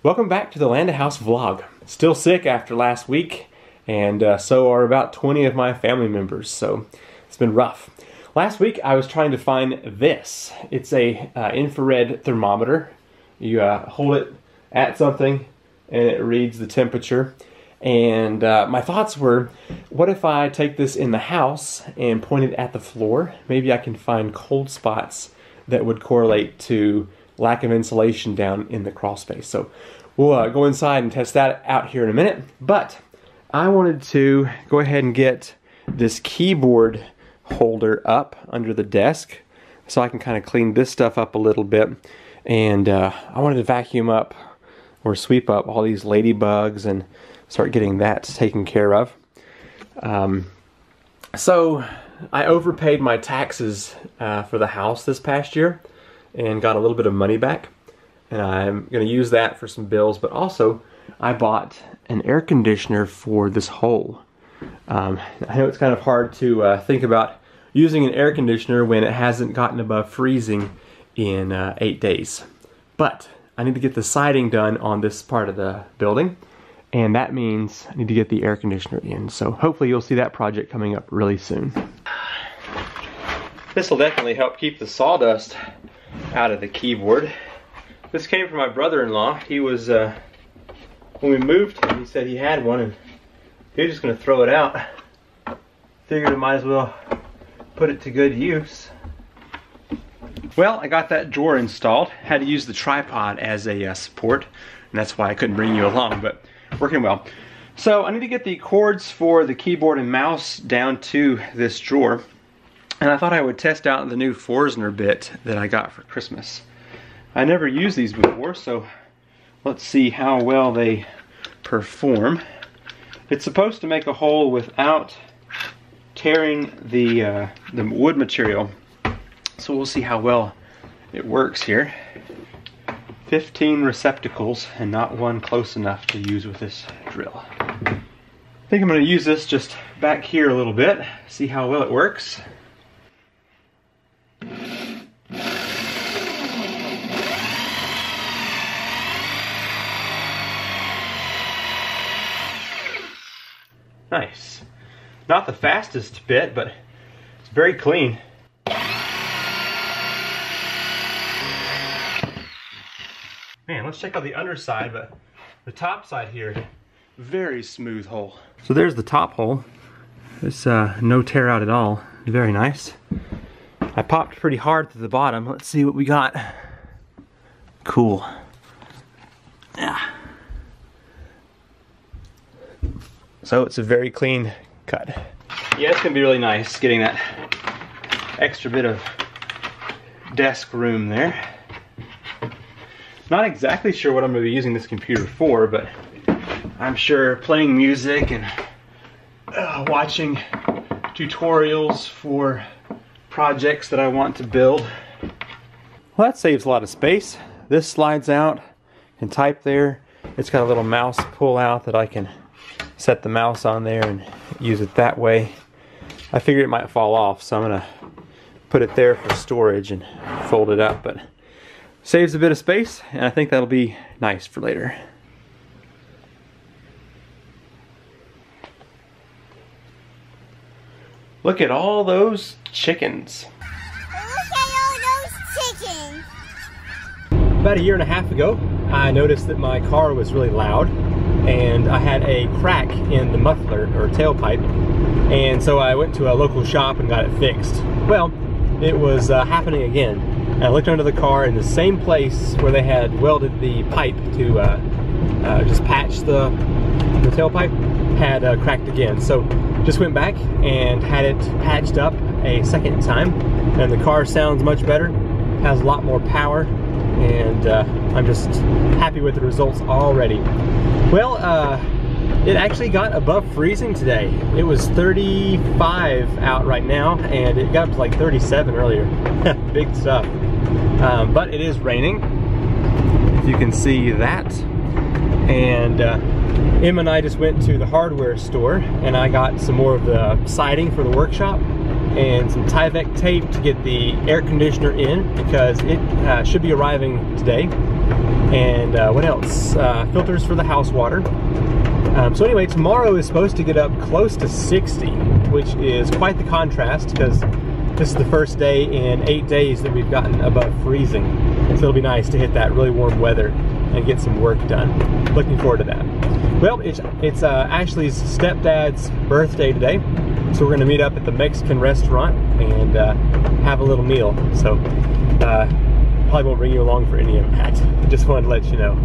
Welcome back to the Land House vlog. Still sick after last week, and so are about 20 of my family members, so it's been rough. Last week I was trying to find this. It's a infrared thermometer. You hold it at something and it reads the temperature. And my thoughts were, what if I take this in the house and point it at the floor? Maybe I can find cold spots that would correlate to lack of insulation down in the crawl space. So we'll go inside and test that out here in a minute. But I wanted to go ahead and get this keyboard holder up under the desk so I can kind of clean this stuff up a little bit. And I wanted to vacuum up or sweep up all these ladybugs and start getting that taken care of. So I overpaid my taxes for the house this past year and got a little bit of money back, and I'm going to use that for some bills. But also I bought an air conditioner for this hole. I know it's kind of hard to think about using an air conditioner when it hasn't gotten above freezing in 8 days, but I need to get the siding done on this part of the building, and that means I need to get the air conditioner in. So hopefully you'll see that project coming up really soon. This will definitely help keep the sawdust out of the keyboard. This came from my brother-in-law. He was, when we moved, he said he had one and he was just going to throw it out. Figured I might as well put it to good use. Well, I got that drawer installed. Had to use the tripod as a support, and that's why I couldn't bring you along, but working well. So I need to get the cords for the keyboard and mouse down to this drawer. And I thought I would test out the new Forstner bit that I got for Christmas. I never used these before, so let's see how well they perform. It's supposed to make a hole without tearing the wood material. So we'll see how well it works here. 15 receptacles and not one close enough to use with this drill. I think I'm going to use this just back here a little bit, see how well it works. Nice. Not the fastest bit, but it's very clean. Man, let's check out the underside, but the top side here, very smooth hole. So there's the top hole. It's no tear out at all. Very nice. I popped pretty hard to the bottom. Let's see what we got. Cool. Yeah. So it's a very clean cut. Yeah, it's gonna be really nice getting that extra bit of desk room there. Not exactly sure what I'm gonna be using this computer for, but I'm sure playing music and watching tutorials for projects that I want to build. Well, that saves a lot of space. This slides out and type there. It's got a little mouse pull out that I can set the mouse on there and use it that way. I figured it might fall off, so I'm gonna put it there for storage and fold it up, but saves a bit of space, and I think that'll be nice for later. Look at all those chickens. Look at all those chickens. About a year and a half ago, I noticed that my car was really loud, and I had a crack in the muffler or tailpipe, and so I went to a local shop and got it fixed. Well, it was happening again, and I looked under the car in the same place where they had welded the pipe to just patch the tailpipe, had cracked again. So just went back and had it patched up a second time, and the car sounds much better, has a lot more power, and I'm just happy with the results already. Well, it actually got above freezing today. It was 35 out right now, and it got up to like 37 earlier. Big stuff. But it is raining, if you can see that. And Em and I just went to the hardware store, and I got some more of the siding for the workshop and some Tyvek tape to get the air conditioner in, because it should be arriving today. And what else? Filters for the house water. So anyway, tomorrow is supposed to get up close to 60, which is quite the contrast because this is the first day in 8 days that we've gotten above freezing. So it'll be nice to hit that really warm weather and get some work done. Looking forward to that. Well, it's Ashley's stepdad's birthday today, so we're going to meet up at the Mexican restaurant and have a little meal. So probably won't bring you along for any of that. Just wanted to let you know.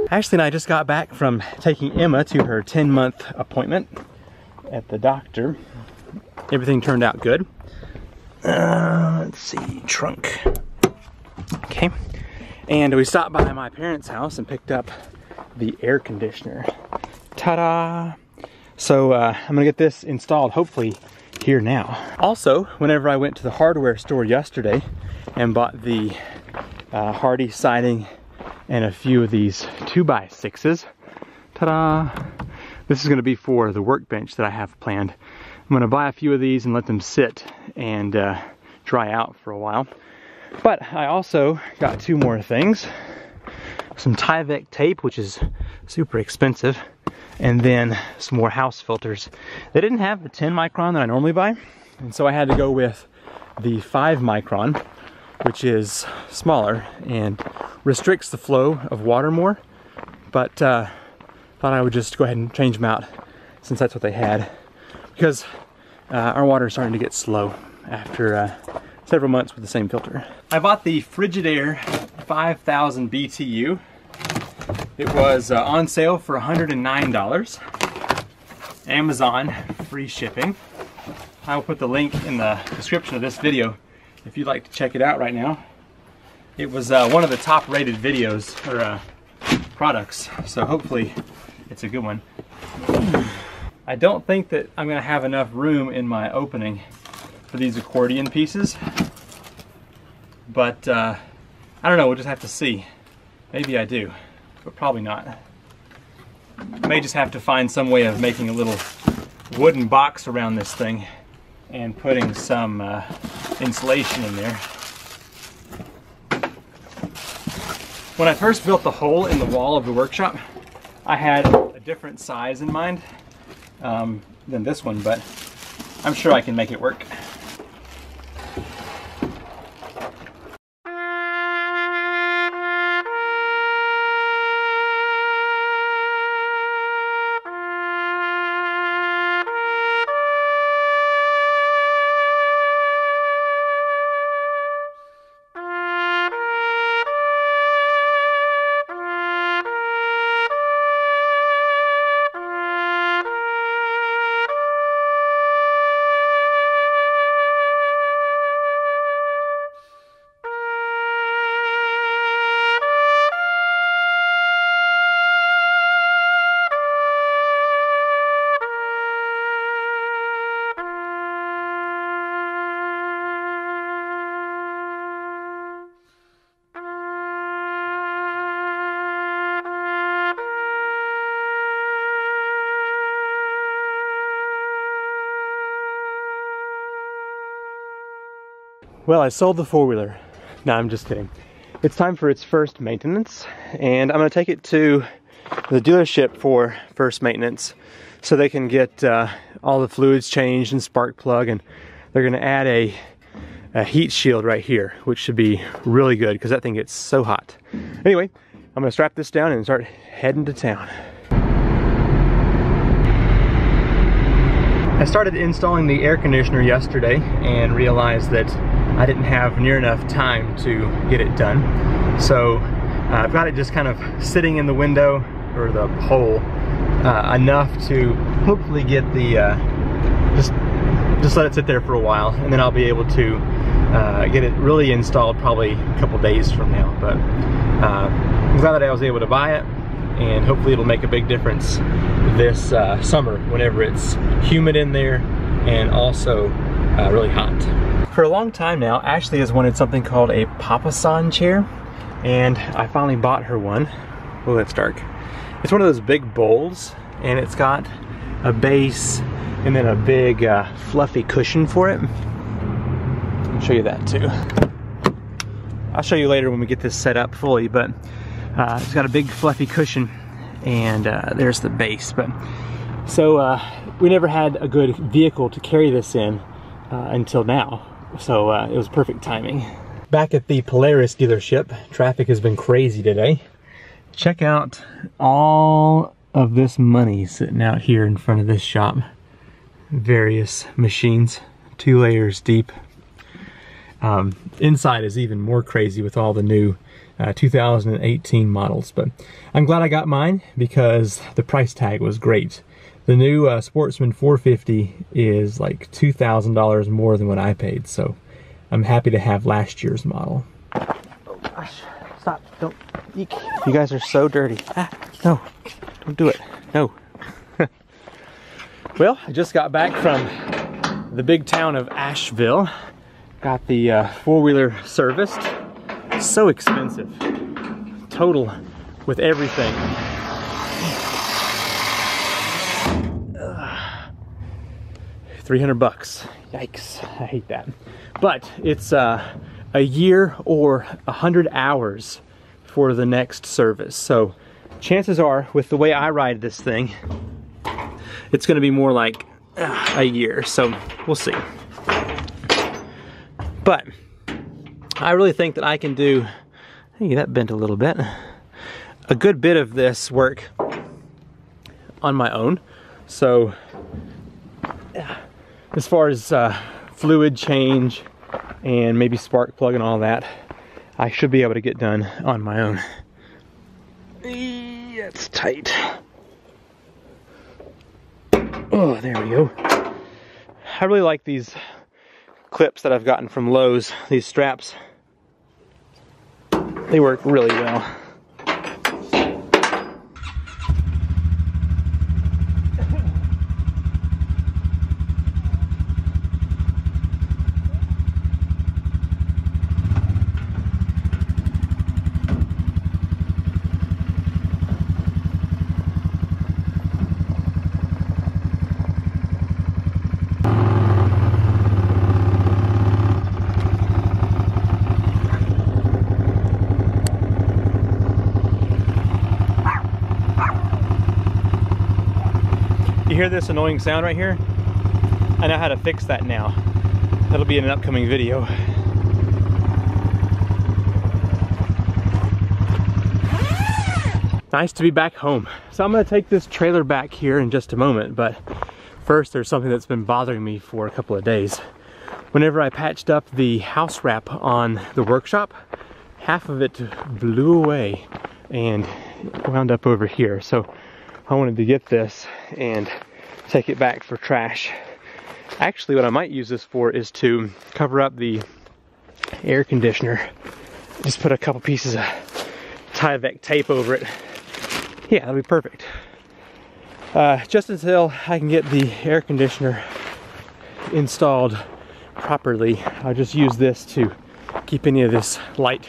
Ashley and I just got back from taking Emma to her 10-month appointment at the doctor. Everything turned out good. Let's see, trunk. Okay. And we stopped by my parents' house and picked up the air conditioner. Ta-da! So I'm gonna get this installed hopefully here now. Also, whenever I went to the hardware store yesterday and bought the Hardy siding and a few of these 2x6s. Ta-da! This is gonna be for the workbench that I have planned. I'm gonna buy a few of these and let them sit and dry out for a while. But I also got 2 more things. Some Tyvek tape, which is super expensive, and then some more house filters. They didn't have the 10 micron that I normally buy, and so I had to go with the 5 micron, which is smaller and restricts the flow of water more, but thought I would just go ahead and change them out since that's what they had, because our water is starting to get slow after several months with the same filter. I bought the Frigidaire 5000 BTU. It was on sale for $109. Amazon, free shipping. I will put the link in the description of this video if you'd like to check it out right now. It was one of the top rated videos or products, so hopefully it's a good one. I don't think that I'm gonna have enough room in my opening for these accordion pieces, but I don't know, we'll just have to see. Maybe I do, but probably not. May just have to find some way of making a little wooden box around this thing and putting some insulation in there. When I first built the hole in the wall of the workshop, I had a different size in mind than this one, but I'm sure I can make it work. Well, I sold the 4-wheeler. No, I'm just kidding. It's time for its first maintenance, and I'm gonna take it to the dealership for first maintenance so they can get all the fluids changed and spark plug, and they're gonna add a heat shield right here, which should be really good because that thing gets so hot. Anyway, I'm gonna strap this down and start heading to town. I started installing the air conditioner yesterday and realized that I didn't have near enough time to get it done. So I've got it just kind of sitting in the window or the hole enough to hopefully get the, just let it sit there for a while, and then I'll be able to get it really installed probably a couple days from now. But I'm glad that I was able to buy it, and hopefully it'll make a big difference this summer whenever it's humid in there and also really hot. For a long time now, Ashley has wanted something called a papasan chair, and I finally bought her one. Oh, that's dark. It's one of those big bowls, and it's got a base and then a big fluffy cushion for it. I'll show you that too. I'll show you later when we get this set up fully, but it's got a big fluffy cushion, and there's the base. But so we never had a good vehicle to carry this in until now, so it was perfect timing. Back at the Polaris dealership, traffic has been crazy today. Check out all of this money sitting out here in front of this shop. Various machines, 2 layers deep. Inside is even more crazy with all the new 2018 models, but I'm glad I got mine because the price tag was great. The new Sportsman 450 is like $2,000 more than what I paid, so I'm happy to have last year's model. Oh gosh, stop, don't, eek. You guys are so dirty. Ah, no, don't do it, no. Well, I just got back from the big town of Asheville. Got the four-wheeler serviced. So expensive. Total with everything. 300 bucks. Yikes, I hate that. But it's a year or 100 hours for the next service. So chances are, with the way I ride this thing, it's gonna be more like a year, so we'll see. But I really think that I can do, hey, that bent a little bit, a good bit of this work on my own. So as far as fluid change and maybe spark plug and all that, I should be able to get done on my own. That's tight. Oh, there we go. I really like these clips that I've gotten from Lowe's, these straps. They work really well. You hear this annoying sound right here? I know how to fix that now. That'll be in an upcoming video. Nice to be back home. So I'm gonna take this trailer back here in just a moment, but first there's something that's been bothering me for a couple of days. Whenever I patched up the house wrap on the workshop, half of it blew away and wound up over here. So I wanted to get this and take it back for trash. Actually, what I might use this for is to cover up the air conditioner. Just put a couple pieces of Tyvek tape over it. Yeah, that'll be perfect. Just until I can get the air conditioner installed properly, I'll just use this to keep any of this light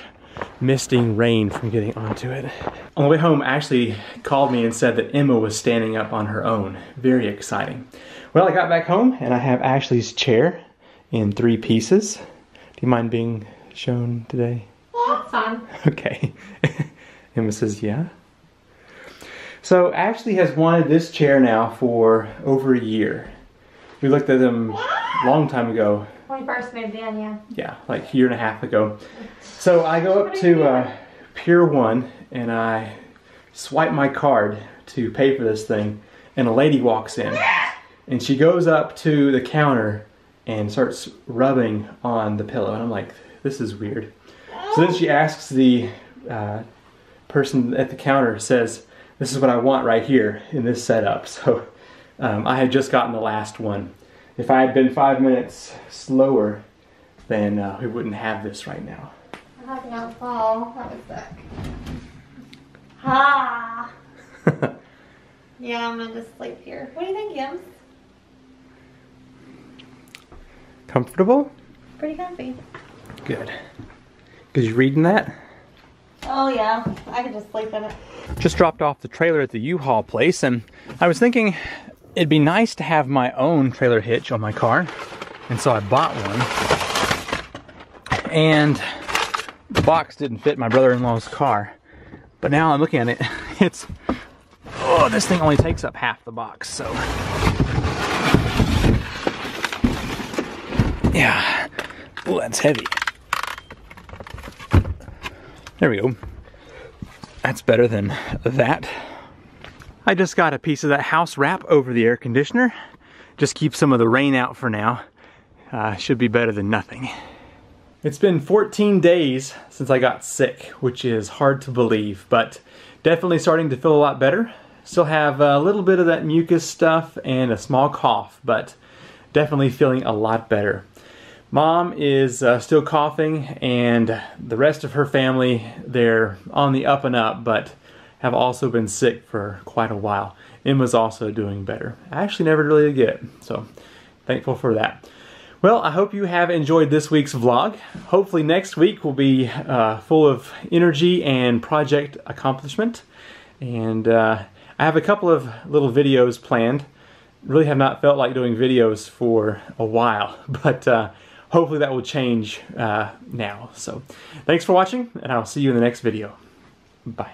misting rain from getting onto it. On the way home, Ashley called me and said that Emma was standing up on her own. Very exciting. Well, I got back home and I have Ashley's chair in 3 pieces. Do you mind being shown today? That's fine. Okay. Emma says, yeah. So Ashley has wanted this chair now for over a year. We looked at them a long time ago. When we first moved in, yeah. Yeah, like a year and a half ago. So I go up to Pier 1 and I swipe my card to pay for this thing, and a lady walks in and she goes up to the counter and starts rubbing on the pillow, and I'm like, this is weird. So then she asks the person at the counter, says, this is what I want right here in this setup. So I had just gotten the last one. If I had been 5 minutes slower, then we wouldn't have this right now. I hope you don't fall. That was sick. Ha! Yeah, I'm gonna just sleep here. What do you think, Yims? Comfortable? Pretty comfy. Good. Cause you reading that? Oh yeah, I could just sleep in it. Just dropped off the trailer at the U-Haul place, and I was thinking it'd be nice to have my own trailer hitch on my car, and so I bought one. And the box didn't fit my brother-in-law's car. But now I'm looking at it, oh, this thing only takes up half the box, so. Yeah, oh, that's heavy. There we go. That's better than that. I just got a piece of that house wrap over the air conditioner. Just keep some of the rain out for now. Should be better than nothing. It's been 14 days since I got sick, which is hard to believe, but definitely starting to feel a lot better. Still have a little bit of that mucus stuff and a small cough, but definitely feeling a lot better. Mom is still coughing, and the rest of her family, they're on the up and up, but have also been sick for quite a while. Emma's also doing better. I actually never really get it, so thankful for that. Well, I hope you have enjoyed this week's vlog. Hopefully next week will be full of energy and project accomplishment. And I have a couple of little videos planned. Really have not felt like doing videos for a while, but hopefully that will change now. So thanks for watching, and I'll see you in the next video. Bye.